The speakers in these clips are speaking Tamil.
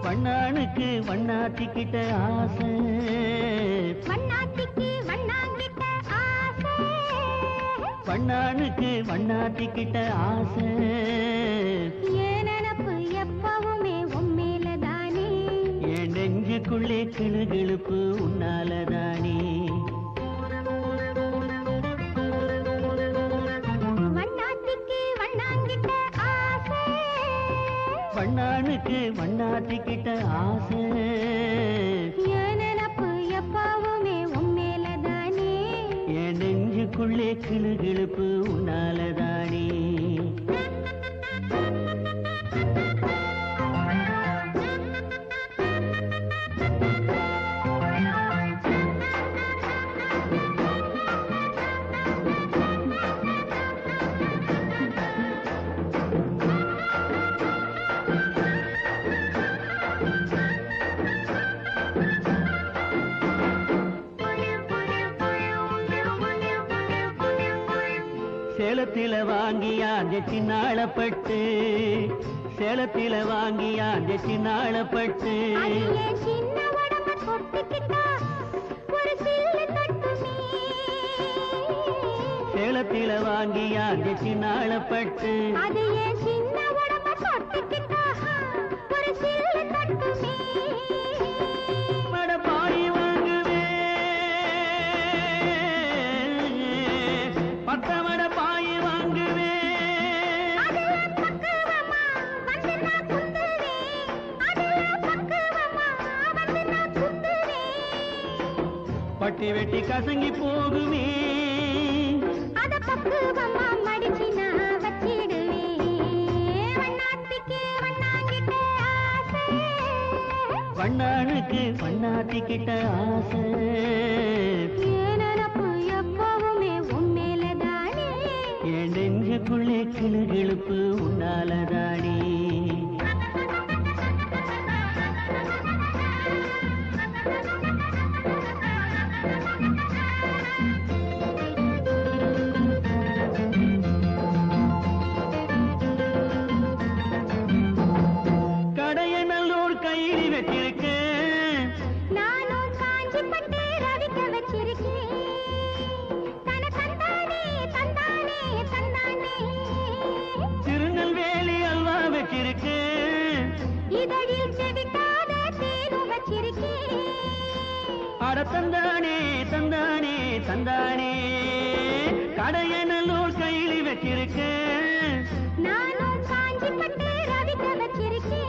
வண்ணானுக்கு வண்ணாத்திக்கிட்ட ஆசை வண்ணாத்திக்கு வண்ணாங்கிட்ட ஆசை வண்ணானுக்கு வண்ணாத்திக்கிட்ட ஆசை என் நினப்பு எப்பவுமே உண்மையிலதானே என் நெஞ்சுக்குள்ளே கிளுகிழுப்பு உன்னாலதானே வண்ணாத்திக்கு வண்ணாங்கிட்ட ஆசை வண்ணானுக்கு வண்ணாத்திக்கிட்ட ஆசை என் நினப்பு எப்பவுமே உண்மையிலதானே என் நெஞ்சுக்குள்ளே கிளுகிழுப்பு உன்னாலதானே சேலத்தில வாங்கியாந்த சின்னாளப்பட்டு சேலத்தில வாங்கியாந்த சின்னாளப்பட்டு அது என் சின்ன உடம்ப தொட்டுக்கிட்டா ஒரு சில்லு தட்டுமே சேலத்தில வாங்கியாந்த சின்னாளப்பட்டு அது என் சின்ன உடம்ப தொட்டுக்கிட்டா ஒரு சில்லு தட்டுமே மடப்பாய் வாங்குவே பத்த மடப்பாய் வாங்குவே அதுல பக்குவமா வந்து நான் குத்துவேன் அதுல பக்குவமா வந்து நான் குத்துவேன் பட்டி வெட்டி கசங்கி போகுமே அத பக்குவமா மடிச்சு நான் வச்சிடுவேன் வண்ணாத்திக்கு வண்ணாங்கிட்ட ஆசை வண்ணானுக்கு வண்ணாத்திக்கிட்ட ஆசை என் நினப்பு எப்பவுமே உண்மையிலதானே என் நெஞ்சுக்குள்ளே கிளுகிழுப்பு உன்னாலதானே கடைய நல்லோர் கையில் வச்சிருக்கேன் நானும் காஞ்சி பட்டு ரவிக்க வச்சிருக்கேன் தன தந்தானே தந்தானே தந்தானே திருநெல்வேலி அல்வா வச்சிருக்கேன் இதழில் செவிக்காத தேனும் வச்சிருக்கேன் அட தந்தானே தந்தானே தந்தானே கடைய நல்லோர் கையில் வச்சிருக்கேன் நானும் காஞ்சி பட்டு ரவிக்க வச்சிருக்கேன்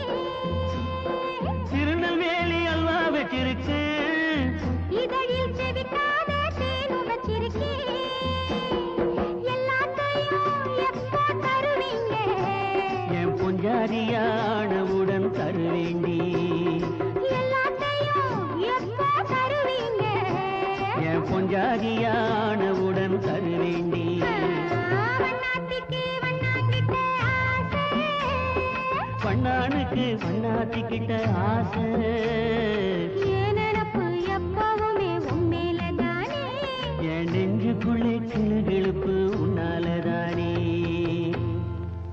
திருநெல்வேலி அல்வா வச்சிருக்கேன் இதழில் செவிக்காத தேனும் வச்சிருக்கேன் எல்லாத்தையும் எப்போ தருவீங்க என் பொஞ்சாரியானவுடன் தருவேண்டி எல்லாத்தையும் எப்போ தருவீங்க என் பொஞ்சாரியானவுடன் தருவேண்டி வண்ணாத்திக்கு வண்ணாங்கிட்ட ஆசை வண்ணானுக்கு வண்ணாத்திக்கிட்ட ஆசை